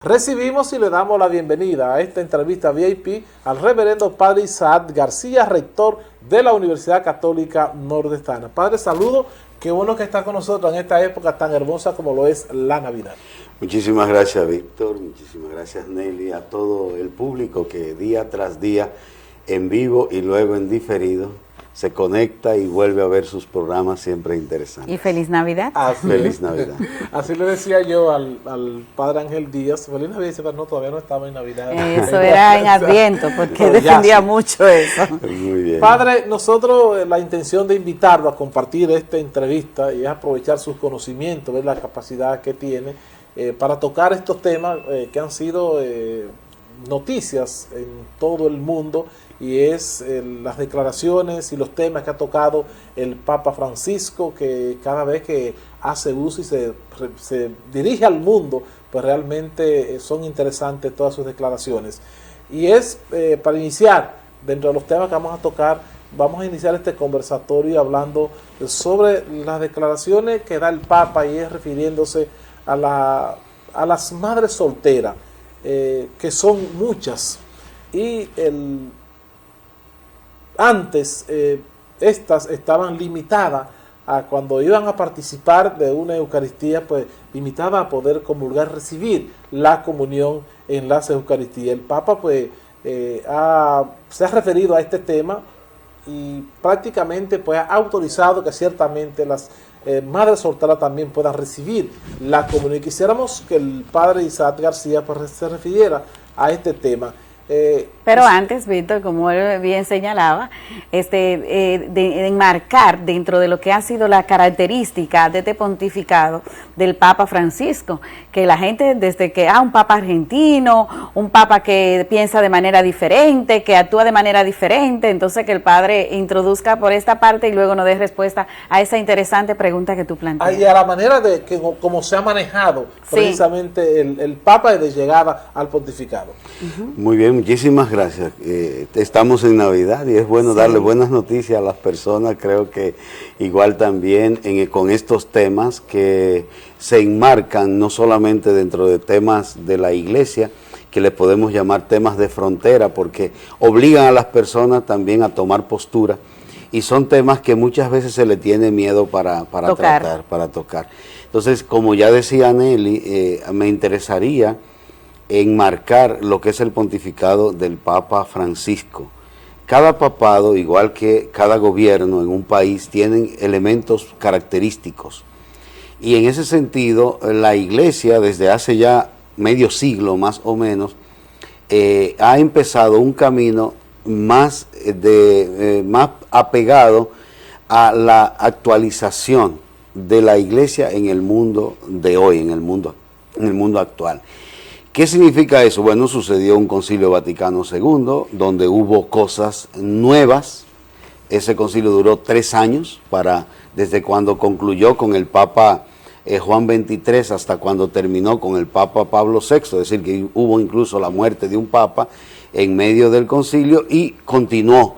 Recibimos y le damos la bienvenida a esta entrevista VIP al reverendo Padre Isaac García, rector de la Universidad Católica Nordestana. Padre, saludo, qué bueno que está con nosotros en esta época tan hermosa como lo es la Navidad. Muchísimas gracias, Víctor, muchísimas gracias, Nelly, a todo el público que día tras día, en vivo y luego en diferido, se conecta y vuelve a ver sus programas siempre interesantes. Y feliz Navidad. Feliz Navidad. Así le decía yo al Padre Ángel Díaz, feliz Navidad, dice, pero no, todavía no estaba en Navidad. Eso era en Adviento, porque defendía mucho eso. Muy bien. Padre, nosotros la intención de invitarlo a compartir esta entrevista y es aprovechar sus conocimientos, ver la capacidad que tiene para tocar estos temas que han sido noticias en todo el mundo, y es las declaraciones y los temas que ha tocado el Papa Francisco, que cada vez que hace uso y se dirige al mundo, pues realmente son interesantes todas sus declaraciones. Y es para iniciar, dentro de los temas que vamos a tocar, vamos a iniciar este conversatorio hablando sobre las declaraciones que da el Papa, y es refiriéndose a las madres solteras, que son muchas, y antes estas estaban limitadas a cuando iban a participar de una Eucaristía, pues limitada a poder comulgar, recibir la comunión en las Eucaristías. El Papa pues se ha referido a este tema y prácticamente pues ha autorizado que ciertamente las madres solteras también puedan recibir la comunión. Y quisiéramos que el Padre Isaac García pues se refiriera a este tema. Pero antes, Víctor, como él bien señalaba, de enmarcar dentro de lo que ha sido la característica de este pontificado del Papa Francisco, que la gente, desde que un Papa argentino, un Papa que piensa de manera diferente, que actúa de manera diferente, entonces que el Padre introduzca por esta parte y luego nos dé respuesta a esa interesante pregunta que tú planteas. Y a la manera de que como se ha manejado precisamente el Papa de llegada al pontificado. Muy bien, muchísimas gracias. Estamos en Navidad y es bueno darle buenas noticias a las personas. Creo que igual también con estos temas que se enmarcan no solamente dentro de temas de la iglesia, que le podemos llamar temas de frontera, porque obligan a las personas también a tomar postura, y son temas que muchas veces se le tiene miedo para tratar, para tocar. Entonces, como ya decía Nelly, me interesaría enmarcar lo que es el pontificado del Papa Francisco. Cada papado, igual que cada gobierno en un país, tienen elementos característicos. Y en ese sentido, la Iglesia, desde hace ya medio siglo más o menos, ha empezado un camino más apegado a la actualización de la Iglesia en el mundo de hoy, en el mundo actual. ¿Qué significa eso? Bueno, sucedió un Concilio Vaticano II, donde hubo cosas nuevas. Ese concilio duró 3 años, desde cuando concluyó con el Papa Juan XXIII hasta cuando terminó con el Papa Pablo VI, es decir, que hubo incluso la muerte de un Papa en medio del concilio, y continuó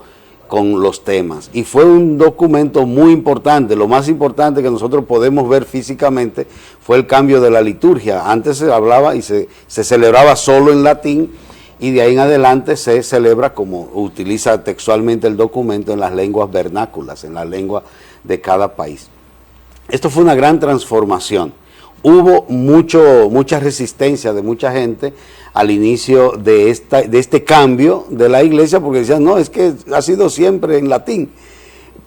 con los temas. Y fue un documento muy importante. Lo más importante que nosotros podemos ver físicamente fue el cambio de la liturgia. Antes se hablaba y se celebraba solo en latín, y de ahí en adelante se celebra, como utiliza textualmente el documento, en las lenguas vernáculas, en la lengua de cada país. Esto fue una gran transformación. Hubo mucha resistencia de mucha gente al inicio de este cambio de la iglesia, porque decían, no, es que ha sido siempre en latín,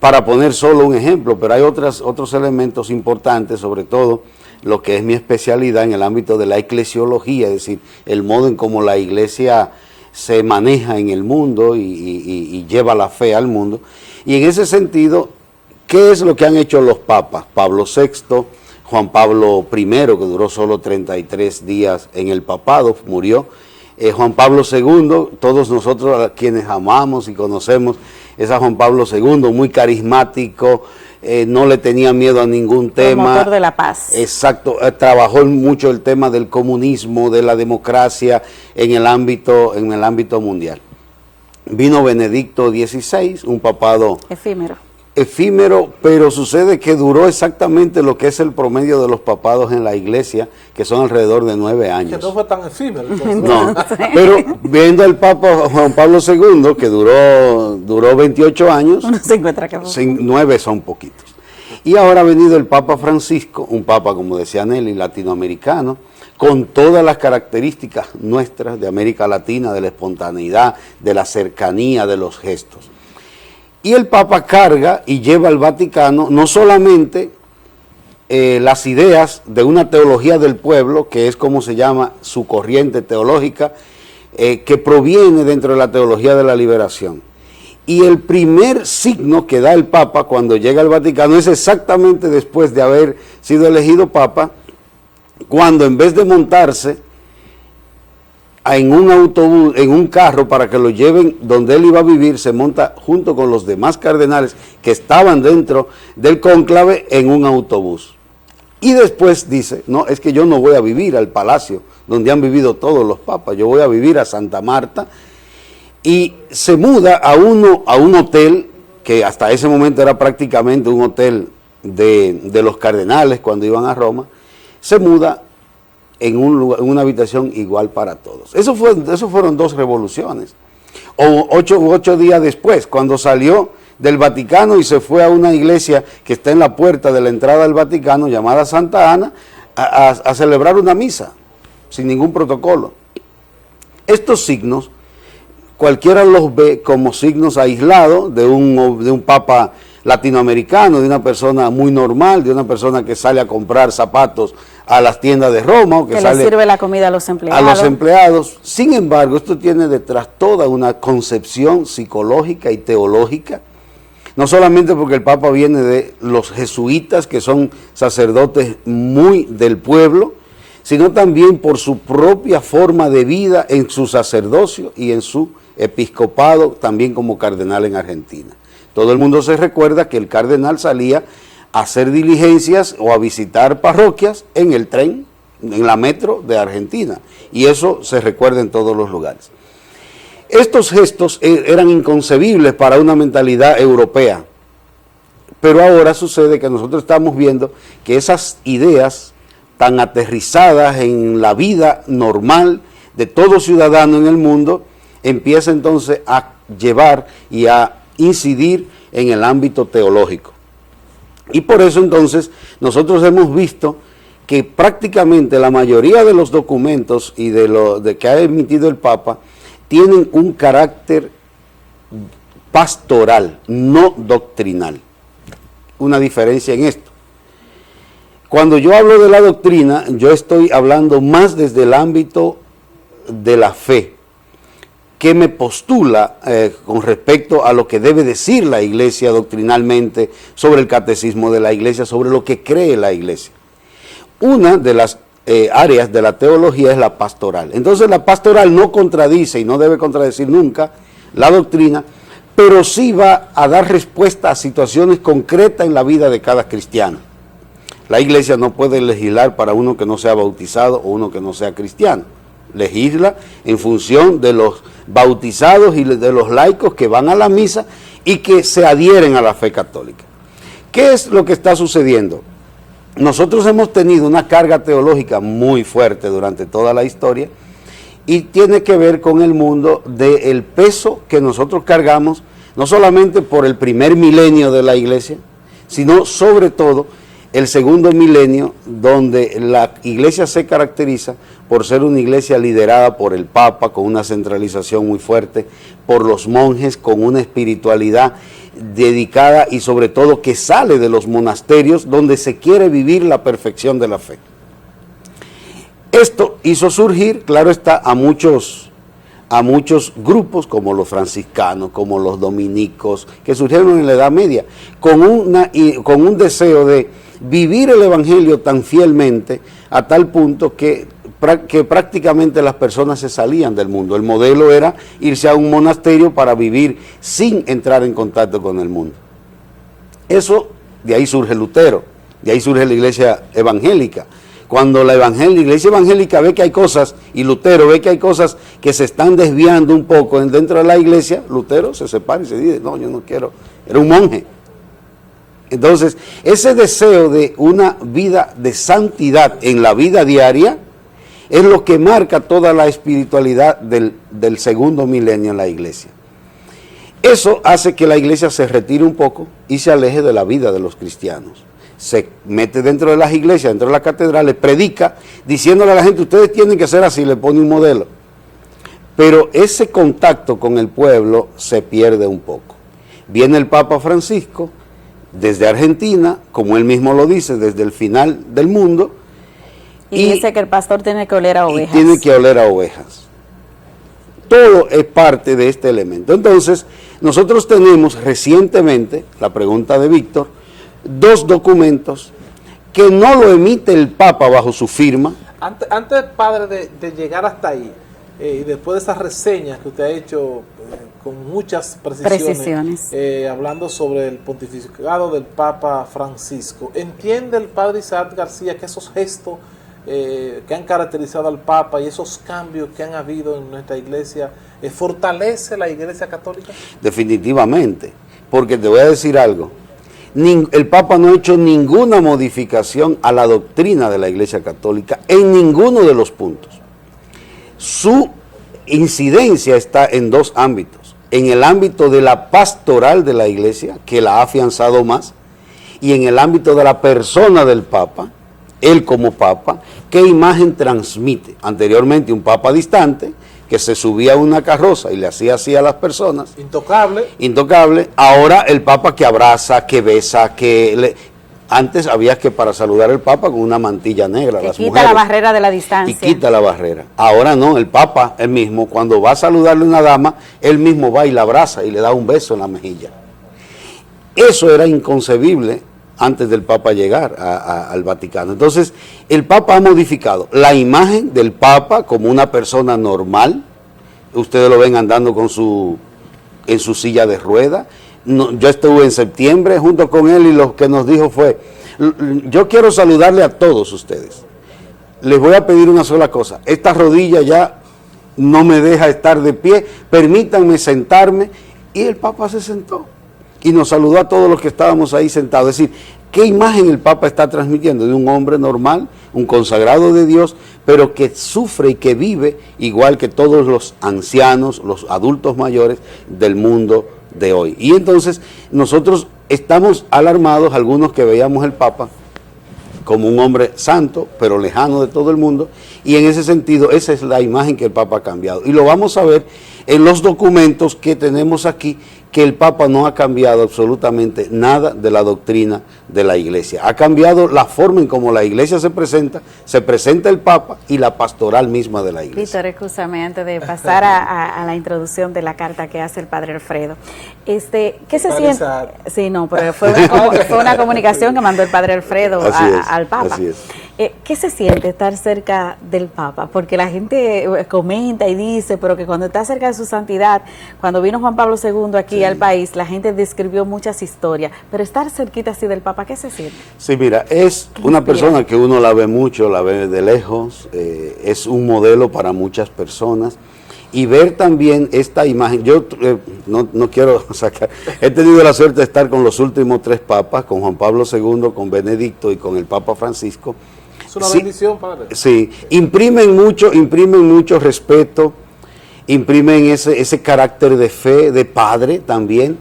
para poner solo un ejemplo, pero hay otros elementos importantes, sobre todo lo que es mi especialidad en el ámbito de la eclesiología, es decir, el modo en cómo la iglesia se maneja en el mundo y lleva la fe al mundo. Y en ese sentido, ¿qué es lo que han hecho los papas? Pablo VI, Juan Pablo I, que duró solo 33 días en el papado, murió. Juan Pablo II, todos nosotros a quienes amamos y conocemos, es a Juan Pablo II, muy carismático, no le tenía miedo a ningún tema. Promotor de la paz. Exacto, trabajó mucho el tema del comunismo, de la democracia en el ámbito mundial. Vino Benedicto XVI, un papado efímero, pero sucede que duró exactamente lo que es el promedio de los papados en la iglesia, que son alrededor de 9 años. Que no fue tan efímero. No, pero viendo al Papa Juan Pablo II, que duró 28 años, Uno se encuentra que 9 son poquitos. Y ahora ha venido el Papa Francisco, un Papa, como decía Nelly, latinoamericano, con todas las características nuestras de América Latina, de la espontaneidad, de la cercanía, de los gestos. Y el Papa carga y lleva al Vaticano no solamente las ideas de una teología del pueblo, que es como se llama su corriente teológica, que proviene dentro de la teología de la liberación. Y el primer signo que da el Papa cuando llega al Vaticano es exactamente después de haber sido elegido Papa, cuando en vez de montarse en un autobús, en un carro para que lo lleven donde él iba a vivir, se monta junto con los demás cardenales que estaban dentro del cónclave en un autobús. Y después dice, no, es que yo no voy a vivir al palacio donde han vivido todos los papas, yo voy a vivir a Santa Marta, y se muda a un hotel que hasta ese momento era prácticamente un hotel de los cardenales cuando iban a Roma, se muda en una habitación igual para todos. Eso fueron 2 revoluciones. O 8 días después, cuando salió del Vaticano y se fue a una iglesia que está en la puerta de la entrada del Vaticano, llamada Santa Ana, a celebrar una misa, sin ningún protocolo. Estos signos, cualquiera los ve como signos aislados de un papa latinoamericano, de una persona muy normal, de una persona que sale a comprar zapatos a las tiendas de Roma, o que sale le sirve la comida a los empleados. A los empleados. Sin embargo, esto tiene detrás toda una concepción psicológica y teológica, no solamente porque el Papa viene de los jesuitas, que son sacerdotes muy del pueblo, sino también por su propia forma de vida en su sacerdocio y en su episcopado, también como cardenal en Argentina. Todo el mundo se recuerda que el cardenal salía a hacer diligencias o a visitar parroquias en el tren, en la metro de Argentina, y eso se recuerda en todos los lugares. Estos gestos eran inconcebibles para una mentalidad europea, pero ahora sucede que nosotros estamos viendo que esas ideas tan aterrizadas en la vida normal de todo ciudadano en el mundo, empieza entonces a llevar y a incidir en el ámbito teológico. Y por eso entonces nosotros hemos visto que prácticamente la mayoría de los documentos y de que ha emitido el Papa tienen un carácter pastoral, no doctrinal. Una diferencia en esto. Cuando yo hablo de la doctrina, yo estoy hablando más desde el ámbito de la fe, que me postula con respecto a lo que debe decir la iglesia doctrinalmente sobre el catecismo de la iglesia, sobre lo que cree la iglesia. Una de las áreas de la teología es la pastoral. Entonces la pastoral no contradice y no debe contradecir nunca la doctrina, pero sí va a dar respuesta a situaciones concretas en la vida de cada cristiano. La iglesia no puede legislar para uno que no sea bautizado o uno que no sea cristiano. Legisla en función de los bautizados y de los laicos que van a la misa y que se adhieren a la fe católica. ¿Qué es lo que está sucediendo? Nosotros hemos tenido una carga teológica muy fuerte durante toda la historia y tiene que ver con el mundo del peso que nosotros cargamos, no solamente por el primer milenio de la iglesia, sino sobre todo el segundo milenio, donde la iglesia se caracteriza por ser una iglesia liderada por el Papa, con una centralización muy fuerte, por los monjes, con una espiritualidad dedicada y sobre todo que sale de los monasterios, donde se quiere vivir la perfección de la fe. Esto hizo surgir, claro está, a muchos grupos como los franciscanos, como los dominicos, que surgieron en la Edad Media, con un deseo de vivir el evangelio tan fielmente a tal punto que prácticamente las personas se salían del mundo. El modelo era irse a un monasterio para vivir sin entrar en contacto con el mundo. Eso, de ahí surge Lutero, de ahí surge la iglesia evangélica. Cuando la iglesia evangélica ve que hay cosas, y Lutero ve que hay cosas que se están desviando un poco dentro de la iglesia, Lutero se separa y se dice, no, yo no quiero, era un monje, Entonces, ese deseo de una vida de santidad en la vida diaria es lo que marca toda la espiritualidad del segundo milenio en la iglesia. Eso hace que la iglesia se retire un poco y se aleje de la vida de los cristianos. Se mete dentro de las iglesias, dentro de las catedrales, predica, diciéndole a la gente, ustedes tienen que ser así, le pone un modelo. Pero ese contacto con el pueblo se pierde un poco. Viene el Papa Francisco desde Argentina, como él mismo lo dice, desde el final del mundo. Y dice que el pastor tiene que oler a ovejas. Tiene que oler a ovejas. Todo es parte de este elemento. Entonces, nosotros tenemos recientemente, la pregunta de Víctor, 2 documentos que no lo emite el Papa bajo su firma. Antes padre, de llegar hasta ahí, y después de esas reseñas que usted ha hecho con muchas precisiones. Hablando sobre el pontificado del Papa Francisco, ¿entiende el padre Isaac García que esos gestos que han caracterizado al Papa y esos cambios que han habido en nuestra iglesia fortalece la iglesia católica? Definitivamente, porque te voy a decir algo, el Papa no ha hecho ninguna modificación a la doctrina de la iglesia católica en ninguno de los puntos. Su incidencia está en 2 ámbitos, en el ámbito de la pastoral de la iglesia, que la ha afianzado más, y en el ámbito de la persona del Papa, él como Papa, qué imagen transmite. Anteriormente un Papa distante, que se subía a una carroza y le hacía así a las personas. Intocable. Ahora el Papa que abraza, que besa, Antes había que para saludar al Papa con una mantilla negra. Que quita la barrera de la distancia. Y quita la barrera. Ahora no, el Papa, él mismo, cuando va a saludarle a una dama, él mismo va y la abraza y le da un beso en la mejilla. Eso era inconcebible antes del Papa llegar al Vaticano. Entonces, el Papa ha modificado la imagen del Papa como una persona normal. Ustedes lo ven andando en su silla de ruedas. No, yo estuve en septiembre junto con él y lo que nos dijo fue, yo quiero saludarle a todos ustedes. Les voy a pedir una sola cosa, esta rodilla ya no me deja estar de pie, permítanme sentarme. Y el Papa se sentó y nos saludó a todos los que estábamos ahí sentados. Es decir, ¿qué imagen el Papa está transmitiendo? De un hombre normal, un consagrado de Dios, pero que sufre y que vive igual que todos los ancianos, los adultos mayores del mundo de hoy. Y entonces nosotros estamos alarmados, algunos que veíamos el Papa como un hombre santo, pero lejano de todo el mundo, y en ese sentido esa es la imagen que el Papa ha cambiado. Y lo vamos a ver en los documentos que tenemos aquí, que el Papa no ha cambiado absolutamente nada de la doctrina de la Iglesia. Ha cambiado la forma en cómo la Iglesia se presenta el Papa y la pastoral misma de la Iglesia. Víctor, escúchame, antes de pasar a la introducción de la carta que hace el Padre Alfredo. ¿Qué se siente? Sí, no, pero fue una comunicación que mandó el Padre Alfredo al Papa. Así es. ¿Qué se siente estar cerca del Papa? Porque la gente comenta y dice, pero que cuando está cerca de su santidad, cuando vino Juan Pablo II aquí al país, la gente describió muchas historias, pero estar cerquita así del Papa, ¿qué se siente? Sí, mira, es una persona que uno la ve mucho, la ve de lejos, es un modelo para muchas personas. Y ver también esta imagen, yo no quiero sacar, he tenido la suerte de estar con los últimos 3 papas, con Juan Pablo II, con Benedicto y con el Papa Francisco. Es una bendición, padre. Sí, imprimen mucho respeto, imprimen ese carácter de fe, de padre también.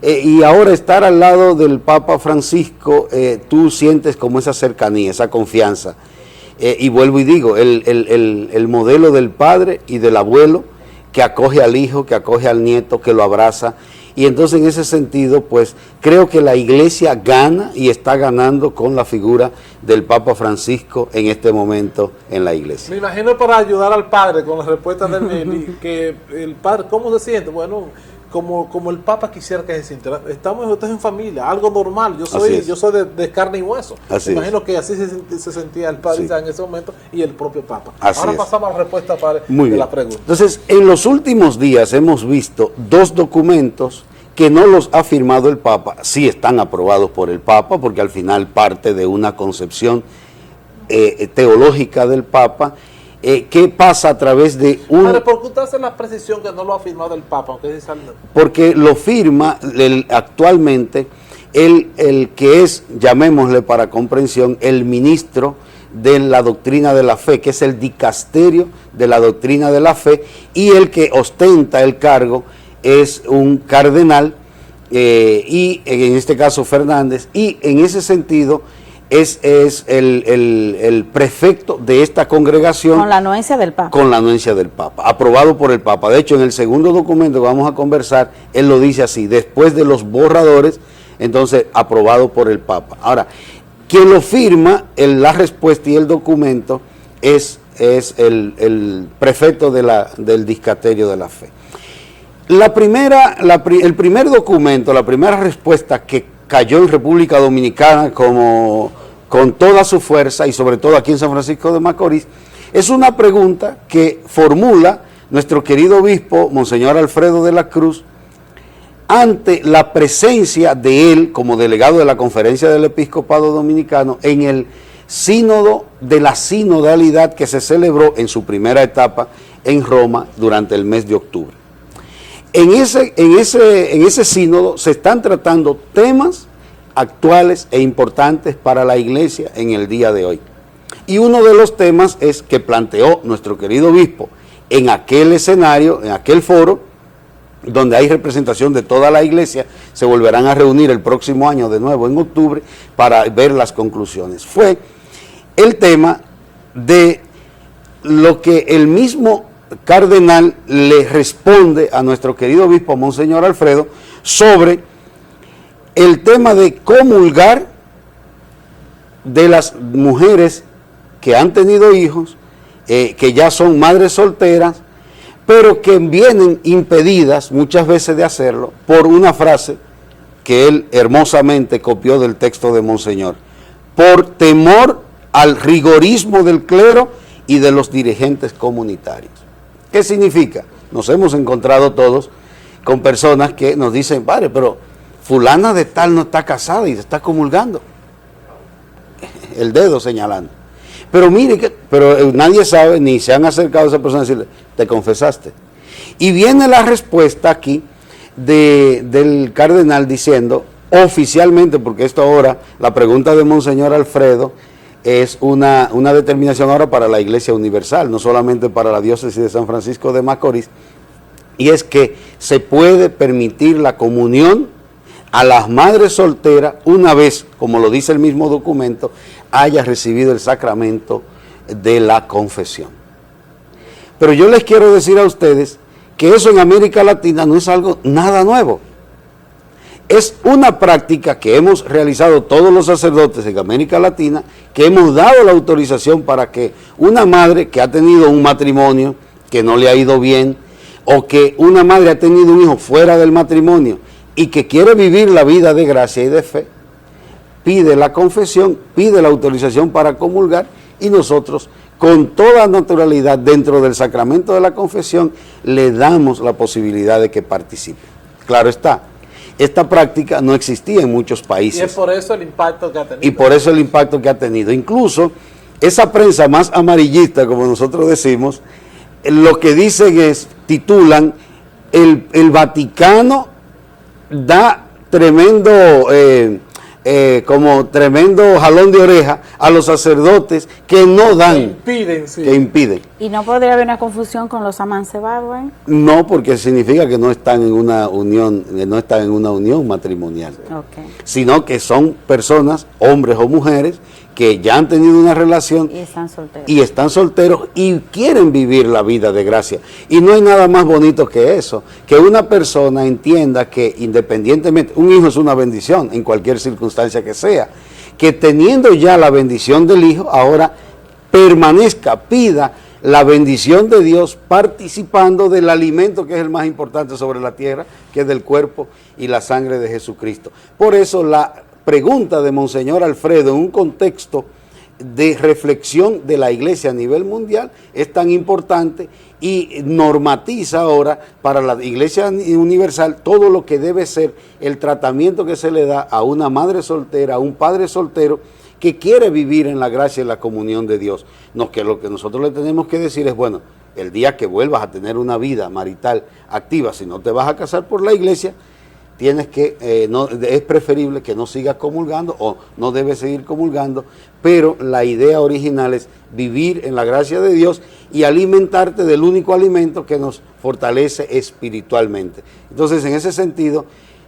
Y ahora estar al lado del Papa Francisco, tú sientes como esa cercanía, esa confianza. Y vuelvo y digo, el modelo del padre y del abuelo, que acoge al hijo, que acoge al nieto, que lo abraza. Y entonces en ese sentido, pues creo que la Iglesia gana y está ganando con la figura del Papa Francisco en este momento en la Iglesia. Me imagino para ayudar al padre con las respuestas de Meli, que el padre, ¿cómo se siente? Bueno, como el Papa quisiera que se sintiera. Estamos en familia, algo normal. Yo soy de carne y hueso. Me imagino que así se sentía el Padre en ese momento y el propio Papa. Ahora pasamos a la respuesta de la pregunta. Entonces, en los últimos días hemos visto 2 documentos que no los ha firmado el Papa, sí están aprobados por el Papa, porque al final parte de una concepción teológica del Papa. ¿Qué pasa a través de un...? Pero ¿por qué usted hace la precisión que no lo ha firmado el Papa? Porque lo firma actualmente el que es, llamémosle para comprensión, el ministro de la doctrina de la fe, que es el dicasterio de la doctrina de la fe, y el que ostenta el cargo es un cardenal, y en este caso Fernández, y en ese sentido es el prefecto de esta congregación. Con la anuencia del Papa. Con la anuencia del Papa, aprobado por el Papa. De hecho, en el segundo documento que vamos a conversar, él lo dice así, después de los borradores, entonces aprobado por el Papa. Ahora, quien lo firma, la respuesta y el documento es el prefecto del dicasterio de la fe. El primer documento, la primera respuesta que cayó en República Dominicana con toda su fuerza, y sobre todo aquí en San Francisco de Macorís, es una pregunta que formula nuestro querido obispo, Monseñor Alfredo de la Cruz, ante la presencia de él como delegado de la Conferencia del Episcopado Dominicano en el sínodo de la sinodalidad que se celebró en su primera etapa en Roma durante el mes de octubre. En ese sínodo se están tratando temas actuales e importantes para la Iglesia en el día de hoy. Y uno de los temas es que planteó nuestro querido obispo en aquel escenario, en aquel foro, donde hay representación de toda la Iglesia, se volverán a reunir el próximo año de nuevo en octubre para ver las conclusiones. Fue el tema de lo que el mismo cardenal le responde a nuestro querido obispo Monseñor Alfredo sobre el tema de comulgar de las mujeres que han tenido hijos, que ya son madres solteras, pero que vienen impedidas muchas veces de hacerlo por una frase que él hermosamente copió del texto de Monseñor: por temor al rigorismo del clero y de los dirigentes comunitarios. ¿Qué significa? Nos hemos encontrado todos con personas que nos dicen, padre, pero fulana de tal no está casada y se está comulgando. El dedo señalando. Pero mire, pero nadie sabe, ni se han acercado a esa persona a decirle, te confesaste. Y viene la respuesta aquí del cardenal diciendo, oficialmente, porque esto ahora, la pregunta de Monseñor Alfredo, es una determinación ahora para la Iglesia Universal, no solamente para la diócesis de San Francisco de Macorís, y es que se puede permitir la comunión a las madres solteras una vez, como lo dice el mismo documento, haya recibido el sacramento de la confesión. Pero yo les quiero decir a ustedes que eso en América Latina no es algo nada nuevo. Es una práctica que hemos realizado todos los sacerdotes en América Latina, que hemos dado la autorización para que una madre que ha tenido un matrimonio que no le ha ido bien, o que una madre ha tenido un hijo fuera del matrimonio y que quiere vivir la vida de gracia y de fe, pide la confesión, pide la autorización para comulgar, y nosotros con toda naturalidad dentro del sacramento de la confesión le damos la posibilidad de que participe. Claro está, esta práctica no existía en muchos países. Y es por eso el impacto que ha tenido. Y por eso el impacto que ha tenido. Incluso esa prensa más amarillista, como nosotros decimos, lo que dicen es, titulan, el Vaticano da tremendo, como tremendo jalón de oreja a los sacerdotes que no dan. Que impiden, sí. Que impiden. ¿Y no podría haber una confusión con los amancebados, No, porque significa que no están en una unión matrimonial. Okay. Sino que son personas, hombres o mujeres, que ya han tenido una relación y están solteros y quieren vivir la vida de gracia. Y no hay nada más bonito que eso, que una persona entienda que independientemente, un hijo es una bendición en cualquier circunstancia que sea, que teniendo ya la bendición del hijo, ahora permanezca, pida la bendición de Dios participando del alimento que es el más importante sobre la tierra, que es del cuerpo y la sangre de Jesucristo. Por eso la pregunta de Monseñor Alfredo en un contexto de reflexión de la Iglesia a nivel mundial es tan importante y normatiza ahora para la Iglesia Universal todo lo que debe ser el tratamiento que se le da a una madre soltera, a un padre soltero que quiere vivir en la gracia y la comunión de Dios. No, que lo que nosotros le tenemos que decir es, bueno, el día que vuelvas a tener una vida marital activa, si no te vas a casar por la Iglesia, tienes que, es preferible que no sigas comulgando o no debes seguir comulgando, pero la idea original es vivir en la gracia de Dios y alimentarte del único alimento que nos fortalece espiritualmente. Entonces, en ese sentido,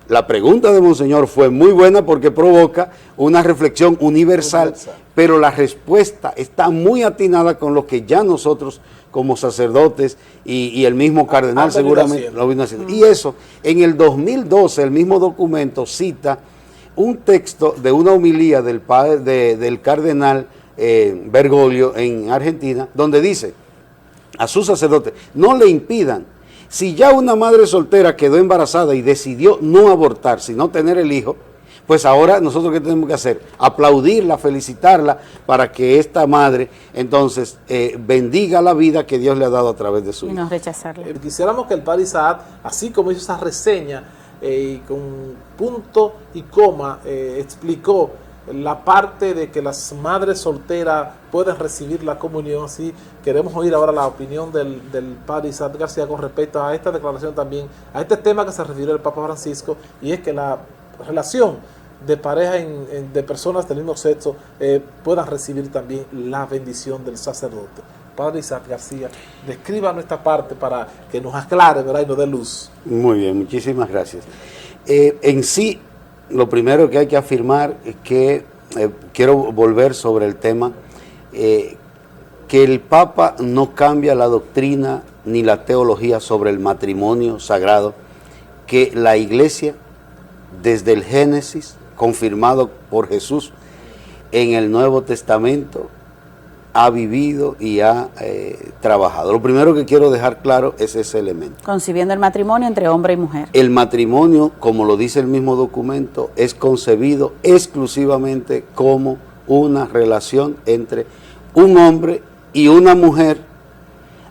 la pregunta de Monseñor fue muy buena porque provoca una reflexión universal, pero la respuesta está muy atinada con lo que ya nosotros como sacerdotes y el mismo cardenal seguramente lo vino haciendo. Y eso, en el 2012, el mismo documento cita un texto de una homilía del cardenal Bergoglio en Argentina, donde dice a sus sacerdotes, no le impidan, si ya una madre soltera quedó embarazada y decidió no abortar, sino tener el hijo, pues ahora nosotros ¿qué tenemos que hacer? Aplaudirla, felicitarla para que esta madre entonces bendiga la vida que Dios le ha dado a través de su hijo. Y no rechazarla. Quisiéramos que el padre Isaac, así como hizo esa reseña y con punto y coma explicó la parte de que las madres solteras pueden recibir la comunión, así queremos oír ahora la opinión del padre Isaac García con respecto a esta declaración también, a este tema que se refirió el Papa Francisco, y es que la relación de pareja de personas del mismo sexo puedan recibir también la bendición del sacerdote. Padre Isaac García, describa nuestra parte para que nos aclare, ¿verdad?, y nos dé luz. Muy bien, muchísimas gracias. En sí, lo primero que hay que afirmar es que, quiero volver sobre el tema, que el Papa no cambia la doctrina ni la teología sobre el matrimonio sagrado, que la Iglesia, desde el Génesis, confirmado por Jesús en el Nuevo Testamento, ha vivido y ha trabajado. Lo primero que quiero dejar claro es ese elemento. Concibiendo el matrimonio entre hombre y mujer. El matrimonio, como lo dice el mismo documento, es concebido exclusivamente como una relación entre un hombre y una mujer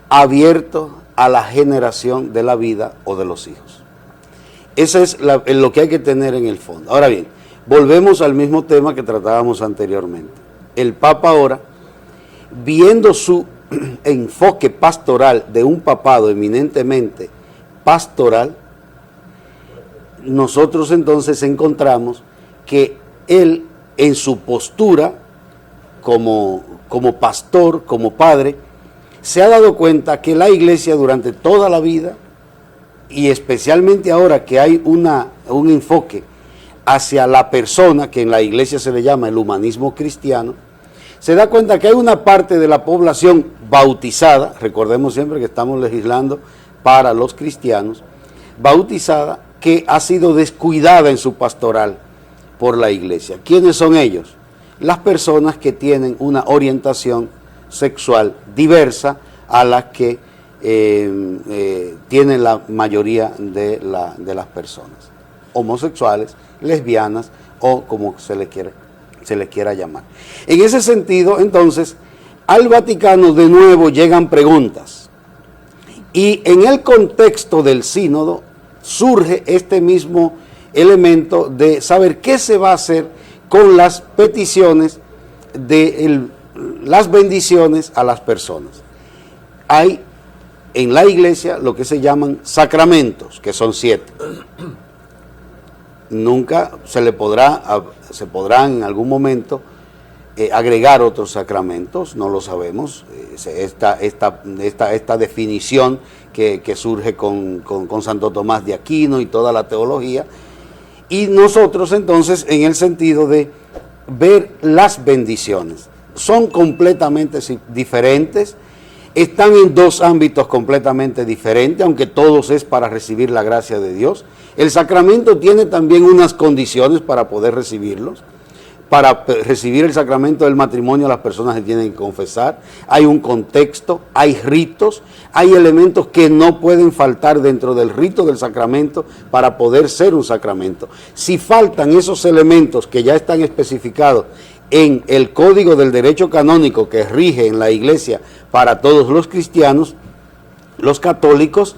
abierto a la generación de la vida o de los hijos. Eso es lo que hay que tener en el fondo. Ahora bien, volvemos al mismo tema que tratábamos anteriormente. El Papa ahora, viendo su enfoque pastoral de un papado eminentemente pastoral, nosotros entonces encontramos que él, en su postura como pastor, como padre, se ha dado cuenta que la Iglesia durante toda la vida, y especialmente ahora que hay un enfoque hacia la persona, que en la Iglesia se le llama el humanismo cristiano, se da cuenta que hay una parte de la población bautizada, recordemos siempre que estamos legislando para los cristianos, bautizada, que ha sido descuidada en su pastoral por la Iglesia. ¿Quiénes son ellos? Las personas que tienen una orientación sexual diversa a la que tienen la mayoría de las personas, homosexuales, lesbianas o como se les quiera llamar. En ese sentido, entonces, al Vaticano de nuevo llegan preguntas, y en el contexto del sínodo surge este mismo elemento de saber qué se va a hacer con las peticiones de las bendiciones a las personas. Hay en la Iglesia lo que se llaman sacramentos, que son 7. Nunca se podrán en algún momento agregar otros sacramentos, no lo sabemos. Esta definición que surge con Santo Tomás de Aquino y toda la teología, y nosotros entonces en el sentido de ver las bendiciones, son completamente diferentes, están en dos ámbitos completamente diferentes, aunque todos es para recibir la gracia de Dios. El sacramento tiene también unas condiciones para poder recibirlos. Para recibir el sacramento del matrimonio las personas se tienen que confesar, hay un contexto, hay ritos, hay elementos que no pueden faltar dentro del rito del sacramento para poder ser un sacramento. Si faltan esos elementos que ya están especificados en el Código del Derecho Canónico que rige en la Iglesia para todos los cristianos, los católicos,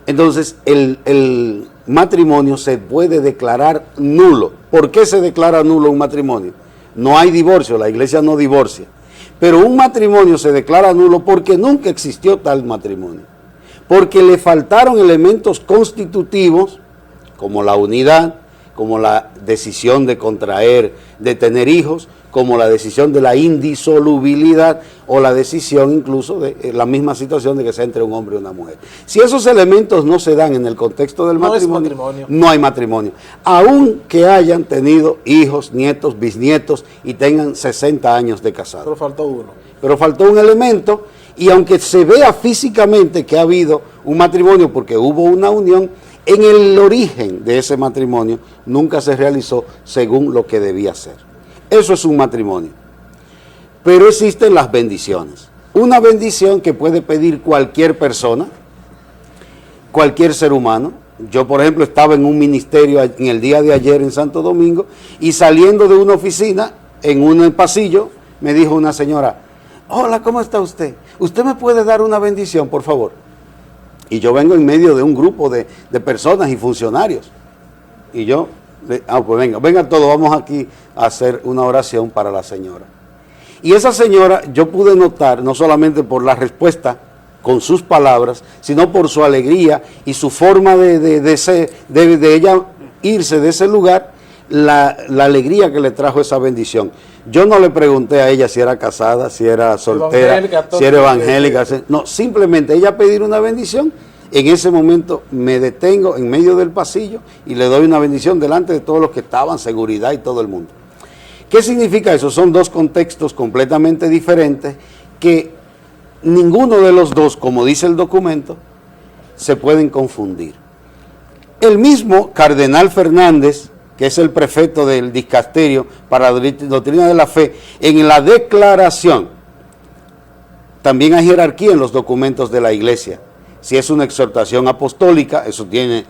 entonces el matrimonio se puede declarar nulo. ¿Por qué se declara nulo un matrimonio? No hay divorcio, la Iglesia no divorcia, pero un matrimonio se declara nulo porque nunca existió tal matrimonio, porque le faltaron elementos constitutivos, como la unidad, como la decisión de contraer, de tener hijos, como la decisión de la indisolubilidad o la decisión incluso de la misma situación de que sea entre un hombre y una mujer. Si esos elementos no se dan en el contexto del matrimonio, no hay matrimonio. Aun que hayan tenido hijos, nietos, bisnietos y tengan 60 años de casado. Pero faltó uno. Pero faltó un elemento, y aunque se vea físicamente que ha habido un matrimonio porque hubo una unión, en el origen de ese matrimonio nunca se realizó según lo que debía ser. Eso es un matrimonio. Pero existen las bendiciones. Una bendición que puede pedir cualquier persona, cualquier ser humano. Yo, por ejemplo, estaba en un ministerio en el día de ayer en Santo Domingo y saliendo de una oficina, en un pasillo, me dijo una señora: hola, ¿cómo está usted? ¿Usted me puede dar una bendición, por favor? Y yo vengo en medio de un grupo de personas y funcionarios. Y yo, pues venga todos, vamos aquí a hacer una oración para la señora. Y esa señora, yo pude notar, no solamente por la respuesta con sus palabras, sino por su alegría y su forma de ella irse de ese lugar, la alegría que le trajo esa bendición. Yo no le pregunté a ella si era casada, si era soltera, si era evangélica. No, simplemente ella pedir una bendición. En ese momento me detengo en medio del pasillo y le doy una bendición delante de todos los que estaban, seguridad y todo el mundo. ¿Qué significa eso? Son dos contextos completamente diferentes que ninguno de los dos, como dice el documento, se pueden confundir. El mismo cardenal Fernández, que es el prefecto del dicasterio para la doctrina de la fe, en la declaración, también hay jerarquía en los documentos de la iglesia. Si es una exhortación apostólica, eso tiene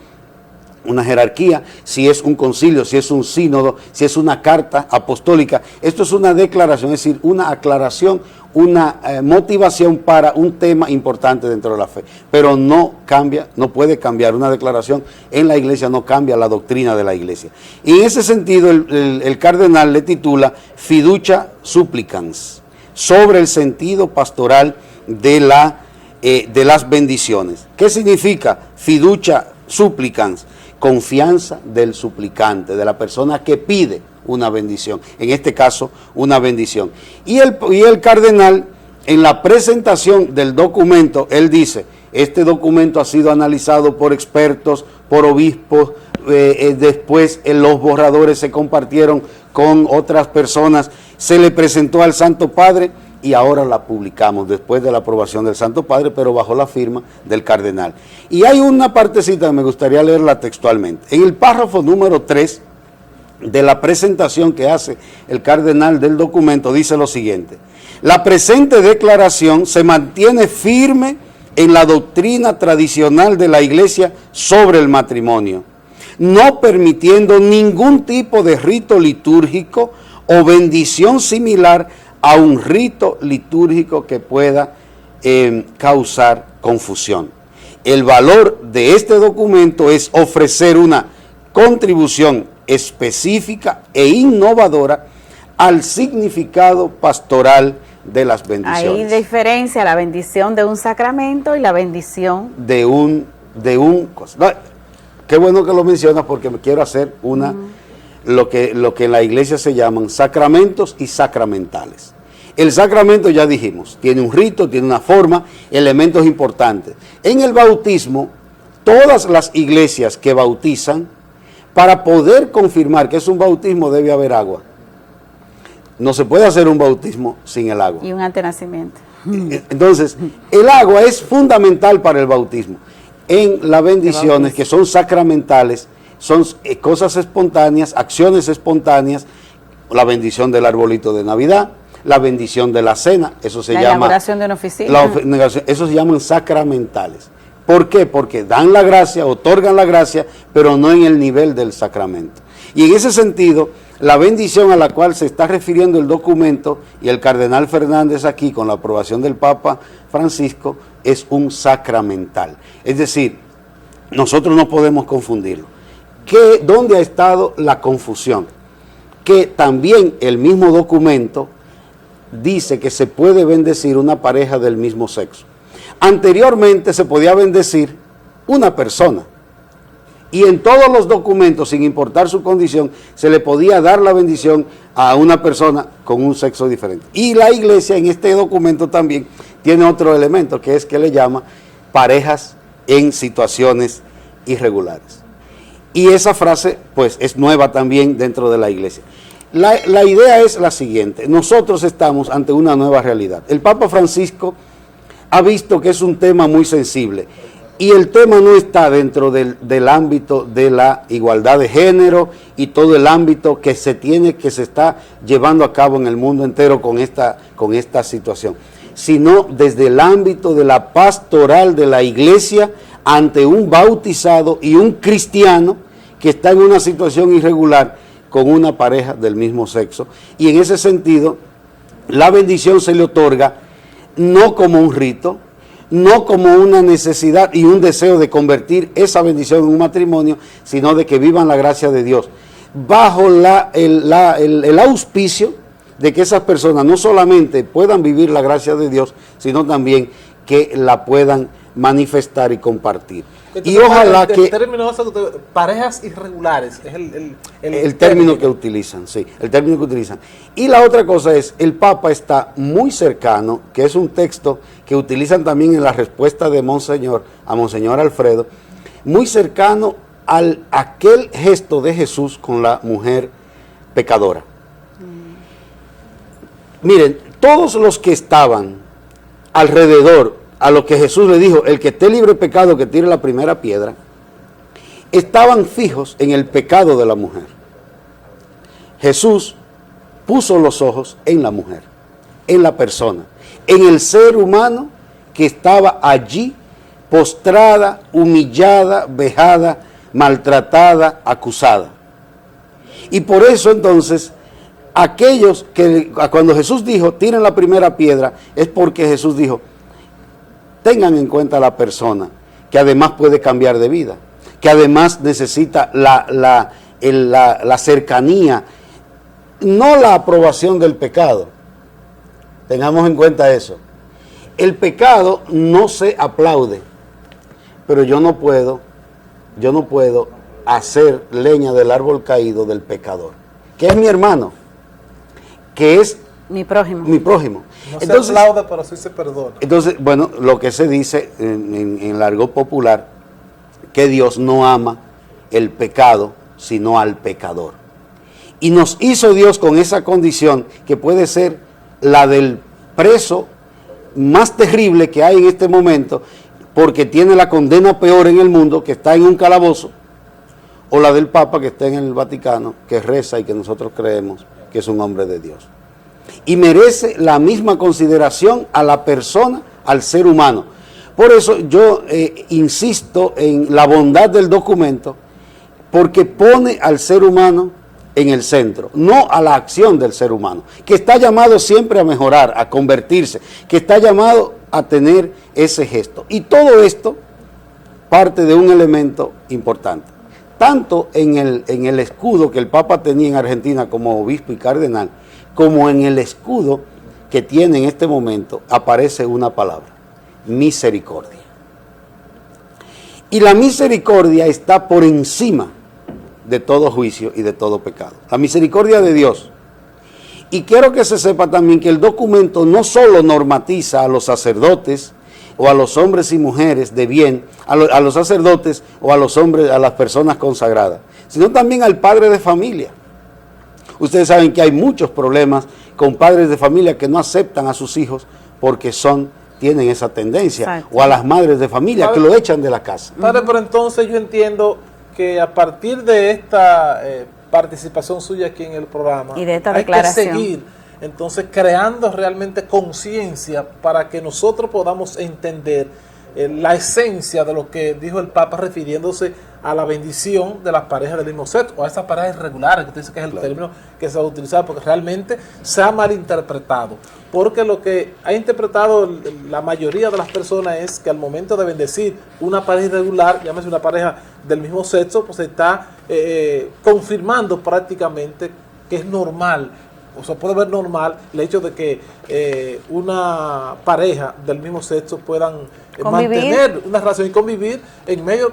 una jerarquía. Si es un concilio, si es un sínodo, si es una carta apostólica, esto es una declaración, es decir, una aclaración, una motivación para un tema importante dentro de la fe. Pero no cambia, no puede cambiar una declaración en la iglesia, no cambia la doctrina de la iglesia. Y en ese sentido el cardenal le titula Fiducia Supplicans, sobre el sentido pastoral de las bendiciones. ¿Qué significa Fiducia Supplicans? Confianza del suplicante, de la persona que pide una bendición, en este caso una bendición. Y el cardenal, en la presentación del documento, él dice: este documento ha sido analizado por expertos, por obispos, después los borradores se compartieron con otras personas, se le presentó al Santo Padre y ahora la publicamos después de la aprobación del Santo Padre, pero bajo la firma del cardenal. Y hay una partecita que me gustaría leerla textualmente. En el párrafo número 3 de la presentación que hace el cardenal del documento, dice lo siguiente: la presente declaración se mantiene firme en la doctrina tradicional de la Iglesia sobre el matrimonio, no permitiendo ningún tipo de rito litúrgico o bendición similar a un rito litúrgico que pueda causar confusión. El valor de este documento es ofrecer una contribución específica e innovadora al significado pastoral de las bendiciones. Hay diferencia la bendición de un sacramento y la bendición de un no, qué bueno que lo mencionas, porque me quiero hacer lo que en la iglesia se llaman sacramentos y sacramentales. El sacramento, ya dijimos, tiene un rito, tiene una forma, elementos importantes. En el bautismo, todas las iglesias que bautizan, para poder confirmar que es un bautismo, debe haber agua. No se puede hacer un bautismo sin el agua. y un antenacimiento. Entonces, el agua es fundamental para el bautismo. En las bendiciones, que son sacramentales, son cosas espontáneas, acciones espontáneas, la bendición del arbolito de Navidad, la bendición de la cena, eso se llama... La inauguración de una oficina. Eso se llaman sacramentales. ¿Por qué? Porque dan la gracia, otorgan la gracia, pero no en el nivel del sacramento. Y en ese sentido, la bendición a la cual se está refiriendo el documento, y el cardenal Fernández aquí, con la aprobación del Papa Francisco, es un sacramental. Es decir, nosotros no podemos confundirlo. ¿Dónde ha estado la confusión? Que también el mismo documento dice que se puede bendecir una pareja del mismo sexo. Anteriormente se podía bendecir una persona Y en todos los documentos, sin importar su condición, se le podía dar la bendición a una persona con un sexo diferente. Y la iglesia en este documento también tiene otro elemento, que es que le llama parejas en situaciones irregulares. Y esa frase, pues, es nueva también dentro de la iglesia. La idea es la siguiente: nosotros estamos ante una nueva realidad. El Papa Francisco ha visto que es un tema muy sensible y el tema no está dentro del ámbito de la igualdad de género y todo el ámbito que se está llevando a cabo en el mundo entero con esta situación, sino desde el ámbito de la pastoral de la iglesia ante un bautizado y un cristiano que está en una situación irregular con una pareja del mismo sexo. Y en ese sentido, la bendición se le otorga no como un rito, no como una necesidad y un deseo de convertir esa bendición en un matrimonio, sino de que vivan la gracia de Dios, bajo el auspicio de que esas personas no solamente puedan vivir la gracia de Dios, sino también que la puedan manifestar y compartir. Entonces, y ojalá el término parejas irregulares es el término que utilizan, sí, el término que utilizan. Y la otra cosa es, el Papa está muy cercano, que es un texto que utilizan también en la respuesta de a Monseñor Alfredo, muy cercano a aquel gesto de Jesús con la mujer pecadora. Miren, todos los que estaban alrededor a lo que Jesús le dijo, el que esté libre de pecado que tire la primera piedra, estaban fijos en el pecado de la mujer. Jesús puso los ojos en la mujer, en la persona, en el ser humano que estaba allí, postrada, humillada, vejada, maltratada, acusada. Y por eso entonces, aquellos que cuando Jesús dijo, tiren la primera piedra, es porque Jesús dijo, tengan en cuenta a la persona que además puede cambiar de vida, que además necesita la cercanía, no la aprobación del pecado. Tengamos en cuenta eso. El pecado no se aplaude, pero yo no puedo hacer leña del árbol caído del pecador, que es mi hermano, que es mi prójimo. No entonces, se aplauda, pero sí se perdona. Entonces, bueno, lo que se dice en el argot popular, que Dios no ama el pecado, sino al pecador. Y nos hizo Dios con esa condición, que puede ser la del preso más terrible que hay en este momento, porque tiene la condena peor en el mundo, que está en un calabozo, o la del Papa que está en el Vaticano, que reza y que nosotros creemos que es un hombre de Dios. Y merece la misma consideración a la persona, al ser humano. Por eso yo insisto en la bondad del documento, porque pone al ser humano en el centro, no a la acción del ser humano, que está llamado siempre a mejorar, a convertirse, que está llamado a tener ese gesto. Y todo esto parte de un elemento importante. Tanto en el escudo que el Papa tenía en Argentina como obispo y cardenal, como en el escudo que tiene en este momento, aparece una palabra: misericordia. Y la misericordia está por encima de todo juicio y de todo pecado. La misericordia de Dios. Y quiero que se sepa también que el documento no solo normatiza a los sacerdotes o a los hombres y mujeres de bien, a los sacerdotes o a los hombres, a las personas consagradas, sino también al padre de familia. Ustedes saben que hay muchos problemas con padres de familia que no aceptan a sus hijos porque tienen esa tendencia. Exacto. O a las madres de familia que lo echan de la casa. Padre, pero entonces yo entiendo que a partir de esta participación suya aquí en el programa, y de esta declaración, hay que seguir entonces creando realmente conciencia para que nosotros podamos entender la esencia de lo que dijo el Papa refiriéndose a la bendición de las parejas del mismo sexo, o a esas parejas irregulares, que usted dice que es el término que se va a utilizar, porque realmente se ha malinterpretado. Porque lo que ha interpretado la mayoría de las personas es que al momento de bendecir una pareja irregular, llámese una pareja del mismo sexo, pues se está confirmando prácticamente que es normal. O sea, puede ver normal el hecho de que una pareja del mismo sexo puedan mantener una relación y convivir en medio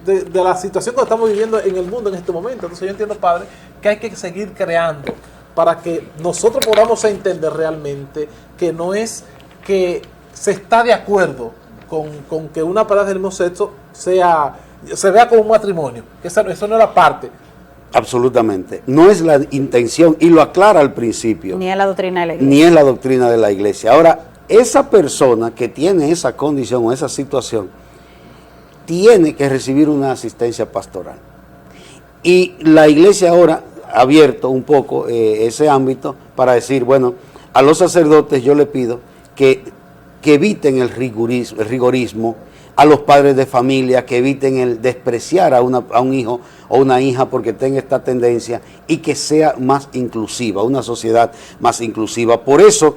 de la situación que estamos viviendo en el mundo en este momento. Entonces yo entiendo, padre, que hay que seguir creando para que nosotros podamos entender realmente que no es que se está de acuerdo con que una pareja del mismo sexo se vea como un matrimonio, que eso no es la parte. Absolutamente. No es la intención, y lo aclara al principio. Ni es la doctrina de la iglesia. Ni es la doctrina de la iglesia. Ahora, esa persona que tiene esa condición o esa situación, tiene que recibir una asistencia pastoral. Y la iglesia ahora ha abierto un poco ese ámbito para decir, bueno, a los sacerdotes yo le pido que eviten el rigorismo, a los padres de familia que eviten el despreciar a un hijo o una hija porque tenga esta tendencia, y que sea más inclusiva, una sociedad más inclusiva. Por eso,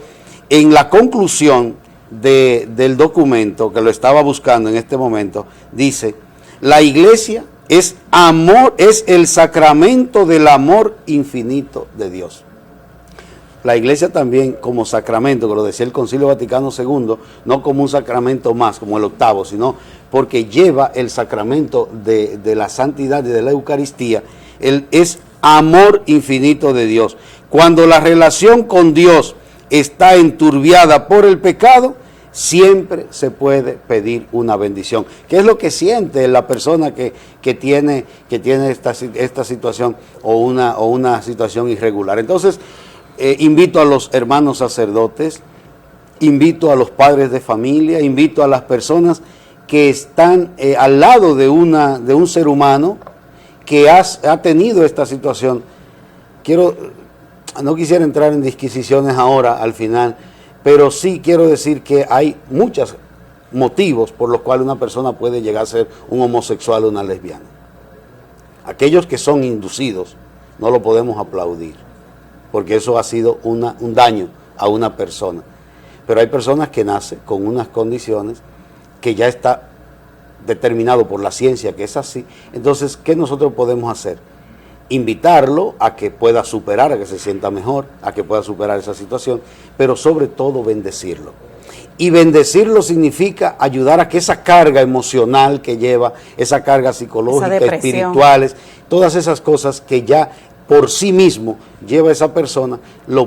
en la conclusión del documento, que lo estaba buscando en este momento, dice: la iglesia es amor, es el sacramento del amor infinito de Dios. La iglesia también como sacramento, que lo decía el Concilio Vaticano II, no como un sacramento más, como el octavo, sino porque lleva el sacramento de la santidad y de la Eucaristía. Es amor infinito de Dios. Cuando la relación con Dios está enturbiada por el pecado, siempre se puede pedir una bendición. ¿Qué es lo que siente la persona que tiene esta situación o una situación irregular? Entonces, invito a los hermanos sacerdotes, invito a los padres de familia, invito a las personas que están al lado de un ser humano que ha tenido esta situación. No quisiera entrar en disquisiciones ahora al final, pero sí quiero decir que hay muchos motivos por los cuales una persona puede llegar a ser un homosexual o una lesbiana. Aquellos que son inducidos no lo podemos aplaudir, porque eso ha sido un daño a una persona. Pero hay personas que nacen con unas condiciones que ya está determinado por la ciencia que es así. Entonces, ¿qué nosotros podemos hacer? Invitarlo a que pueda superar, a que se sienta mejor, a que pueda superar esa situación, pero sobre todo bendecirlo. Y bendecirlo significa ayudar a que esa carga emocional que lleva, esa carga psicológica, espirituales, todas esas cosas que ya por sí mismo lleva esa persona,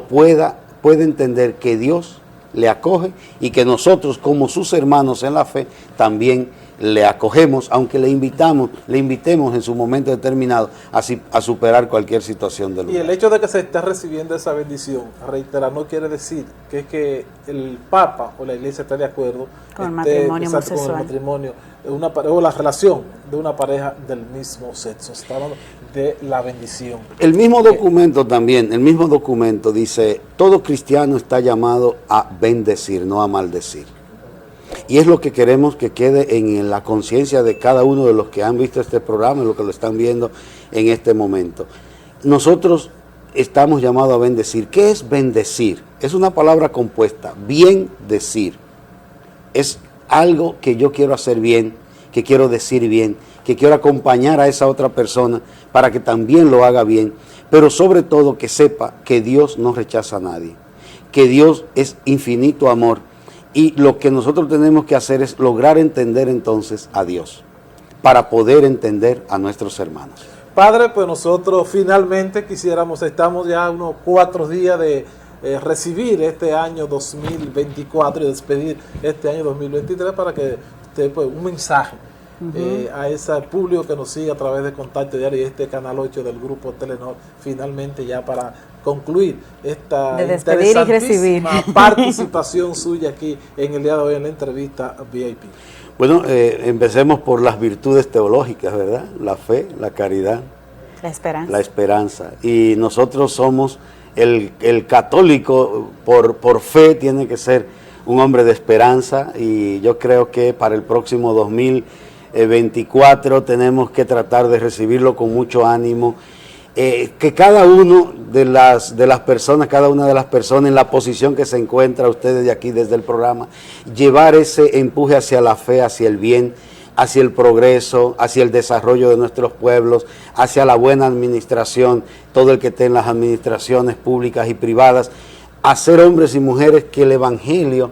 puede entender que Dios le acoge y que nosotros como sus hermanos en la fe también le acogemos, aunque le invitemos en su momento determinado a superar cualquier situación del lugar. Y el hecho de que se esté recibiendo esa bendición, reiterar, no quiere decir que el Papa o la Iglesia esté de acuerdo con el matrimonio homosexual, con el matrimonio, o la relación de una pareja del mismo sexo. Se está hablando de la bendición. El mismo documento también, el mismo documento dice: todo cristiano está llamado a bendecir, no a maldecir. Y es lo que queremos que quede en la conciencia de cada uno de los que han visto este programa y los que lo están viendo en este momento. Nosotros estamos llamados a bendecir. ¿Qué es bendecir? Es una palabra compuesta, bien decir. Es algo que yo quiero hacer bien, que quiero decir bien, que quiero acompañar a esa otra persona para que también lo haga bien, pero sobre todo que sepa que Dios no rechaza a nadie, que Dios es infinito amor. Y lo que nosotros tenemos que hacer es lograr entender entonces a Dios, para poder entender a nuestros hermanos. Padre, pues nosotros finalmente estamos ya unos 4 días de recibir este año 2024 y despedir este año 2023 para que usted, pues, un mensaje a ese público que nos sigue a través de Contacto Diario y este Canal 8 del Grupo Telenor, finalmente ya para concluir esta interesantísima participación suya aquí en el día de hoy en la entrevista VIP. Bueno, empecemos por las virtudes teológicas, ¿verdad? La fe, la caridad, la esperanza. Y nosotros somos el católico por fe, tiene que ser un hombre de esperanza, y yo creo que para el próximo 2024 tenemos que tratar de recibirlo con mucho ánimo. Que cada uno de las personas, cada una de las personas en la posición que se encuentra, ustedes de aquí desde el programa, llevar ese empuje hacia la fe, hacia el bien, hacia el progreso, hacia el desarrollo de nuestros pueblos, hacia la buena administración, todo el que esté en las administraciones públicas y privadas, a ser hombres y mujeres que el Evangelio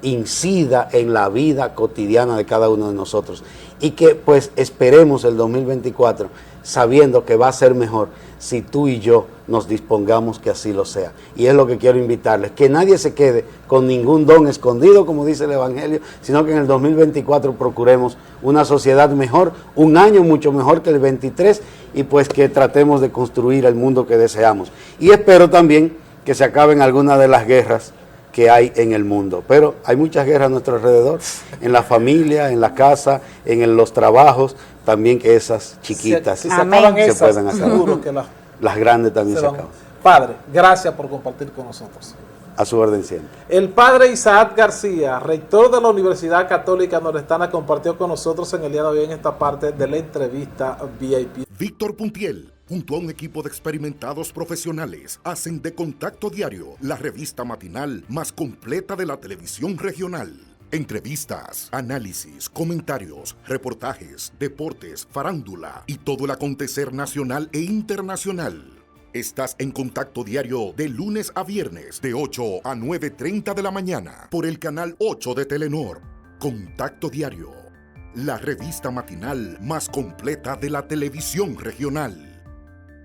incida en la vida cotidiana de cada uno de nosotros y que pues esperemos el 2024 sabiendo que va a ser mejor si tú y yo nos dispongamos que así lo sea. Y es lo que quiero invitarles, que nadie se quede con ningún don escondido, como dice el Evangelio, sino que en el 2024 procuremos una sociedad mejor, un año mucho mejor que el 23, y pues que tratemos de construir el mundo que deseamos. Y espero también que se acaben algunas de las guerras que hay en el mundo, pero hay muchas guerras a nuestro alrededor, en la familia, en la casa, en los trabajos, también que esas chiquitas si se acaban se esas, puedan acabar. seguro que Las grandes también se van. acaban. Padre, gracias por compartir con nosotros. A su orden siempre. El padre Isaac García, rector de la Universidad Católica Nordestana, compartió con nosotros en el día de hoy en esta parte de la entrevista VIP. Víctor Puntiel, junto a un equipo de experimentados profesionales, hacen de Contacto Diario la revista matinal más completa de la televisión regional. Entrevistas, análisis, comentarios, reportajes, deportes, farándula y todo el acontecer nacional e internacional. Estás en Contacto Diario de lunes a viernes de 8 a 9:30 de la mañana por el canal 8 de Telenor. Contacto Diario, la revista matinal más completa de la televisión regional.